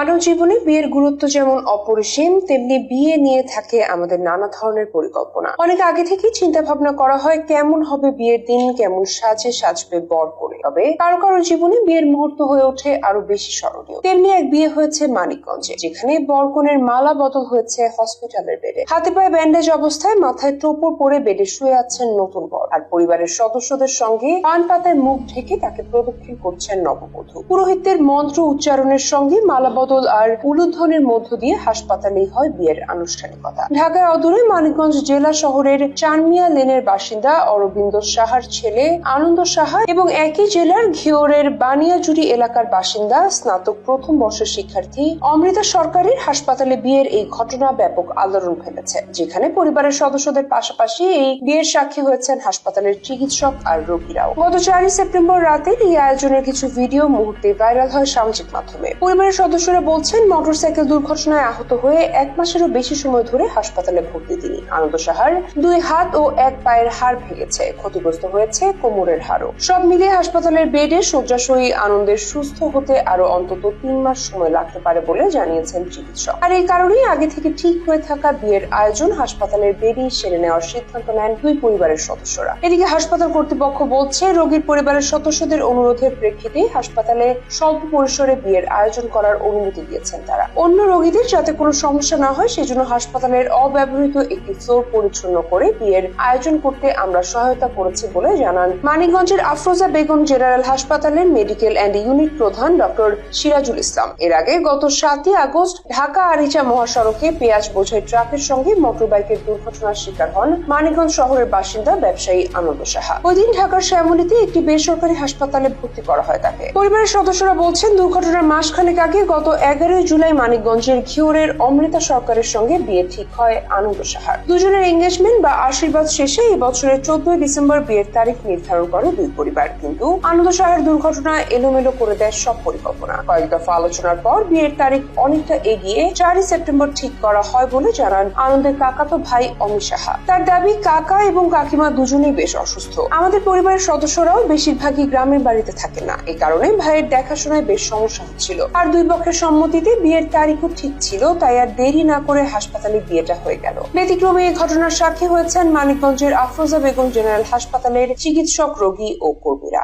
মানব জীবনে বিয়ের গুরুত্ব যেমন অপরিসীম, তেমনি বিয়ে নিয়ে থাকে আমাদের নানা ধরনের পরিকল্পনা। অনেক আগে থেকেই চিন্তা ভাবনা করা হয় কেমন হবে বিয়ের দিন, কেমন সাজবে বর করে। তবে কারো কারো জীবনে বিয়ের মুহূর্ত হয়ে ওঠে আরো বেশি স্মরণীয়। তেমনি এক বিয়ে হয়েছে মানিকগঞ্জে, যেখানে বরকনের মালা বদল হয়েছে হসপিটালের বেডে। হাতে পায়ে ব্যান্ডেজ অবস্থায় মাথায় টোপর পরে বেডে শুয়ে আছেন নতুন বর, আর পরিবারের সদস্যদের সঙ্গে পান পাতায় মুখ ঢেকে তাকে প্রদক্ষিণ করছেন নববধূ। পুরোহিতদের মন্ত্র উচ্চারণের সঙ্গে মালা বদল আর উলুধ্বনির মধ্য দিয়ে হাসপাতালেই হয় বিয়ের আনুষ্ঠানিকতা। ঢাকায় অদূরে মানিকগঞ্জ জেলা শহরের চানমিয়া লেনের বাসিন্দা অরবিন্দ সাহার ছেলে আনন্দ সাহা এবং একই জেলার ঘিওরের বানিয়াজুড়ি এলাকার বাসিন্দা স্নাতক প্রথম বর্ষের শিক্ষার্থী অমৃতা সরকারের হাসপাতালে বিয়ের এই ঘটনা ব্যাপক আলোড়ন ফেলেছে, যেখানে পরিবারের সদস্যদের পাশাপাশি এই বিয়ের সাক্ষী হয়েছেন হাসপাতালের চিকিৎসক আর রোগীরাও। গত 4 সেপ্টেম্বর রাতের এই আয়োজনের কিছু ভিডিও মুহূর্তে ভাইরাল হয় সামাজিক মাধ্যমে। পরিবারের সদস্যরা বলছেন, মোটরসাইকেল দুর্ঘটনায় আহত হয়ে 1 মাসেরও বেশি সময় ধরে হাসপাতালে ভর্তি তিনি। আনন্দ সাহার 2 হাত ও 1 পায়ের হাড় ভেঙেছে, ক্ষতিগ্রস্ত হয়েছে কোমরের হাড়ও। সব মিলিয়ে হাসপাতালের বেডে শয্যাশয়ী আনন্দের সুস্থ হতে আরো অন্তত 3 মাস সময় লাগতে পারে বলে জানিয়েছেন চিকিৎসক। আর এই কারণেই আগে থেকে ঠিক হয়ে থাকা বিয়ের আয়োজন হাসপাতালের বেডেই সেরে নেওয়ার সিদ্ধান্ত নেন দুই পরিবারের সদস্যরা। এদিকে হাসপাতাল কর্তৃপক্ষ বলছে, রোগীর পরিবারের সদস্যদের অনুরোধের প্রেক্ষিতে হাসপাতালে স্বল্প পরিসরে বিয়ের আয়োজন করার অনুমতি দিয়েছেন তারা। অন্য রোগীদের যাতে কোনো সমস্যা না হয় সেজন্য হাসপাতালের অব্যবহৃত একটি ফ্লোর পরিচ্ছন্ন করে বিয়ের আয়োজন করতে আমরা সহায়তা করেছি বলে জানান মানিকগঞ্জের আফরোজা বেগম জেনারেল হাসপাতালের মেডিকেল অ্যান্ড ইউনিট প্রধান ডক্টর সিরাজুল ইসলাম। এর আগে গত 7 আগস্ট ঢাকা আরিচা মহাসড়কে পেঁয়াজ বোঝাই ট্রাকের সঙ্গে মোটরবাইকের দুর্ঘটনার শিকার হন মানিকগঞ্জ শহরের বাসিন্দা ব্যবসায়ী আনন্দ সাহা। ওই দিন ঢাকার শ্যামলীতে একটি বেসরকারি হাসপাতালে ভর্তি করা হয় তাকে। পরিবারের সদস্যরা বলছেন, দুর্ঘটনার মাসখানেক আগে গত 11 জুলাই মানিকগঞ্জের ঘিওরের অমৃতা সরকারের সঙ্গে বিয়ে ঠিক হয় আনন্দ সাহার। দুজনের এঙ্গেজমেন্ট বা আশীর্বাদ শেষে এই বছরের 14 ডিসেম্বর বিয়ের তারিখ নির্ধারণ করে দুই পরিবার। কিন্তু আনন্দ সাহার দুর্ঘটনা এলোমেলো করে দেয় সব পরিকল্পনা। কয়েক দফা আলোচনার পর বিয়ের তারিখ অনেকটা এগিয়ে 4 সেপ্টেম্বর ঠিক করা হয় বলে জানান আনন্দের কাকাতো ভাই অমি সাহা। তার দাবি, কাকা এবং কাকিমা দুজনেই বেশ অসুস্থ। আমাদের পরিবারের সদস্যরাও বেশিরভাগই গ্রামের বাড়িতে থাকে না, এই কারণে ভাইয়ের দেখাশোনায় বেশ সমস্যা হচ্ছিল। আর দুই পক্ষের সম্মতিতে বিয়ের তারিখও ঠিক ছিল, তাই আর দেরি না করে হাসপাতালে বিয়েটা হয়ে গেল। ব্যতিক্রমে এই ঘটনার সাক্ষী হয়েছেন মানিকগঞ্জের আফরোজা বেগম জেনারেল হাসপাতালের চিকিৎসক, রোগী ও কর্মীরা।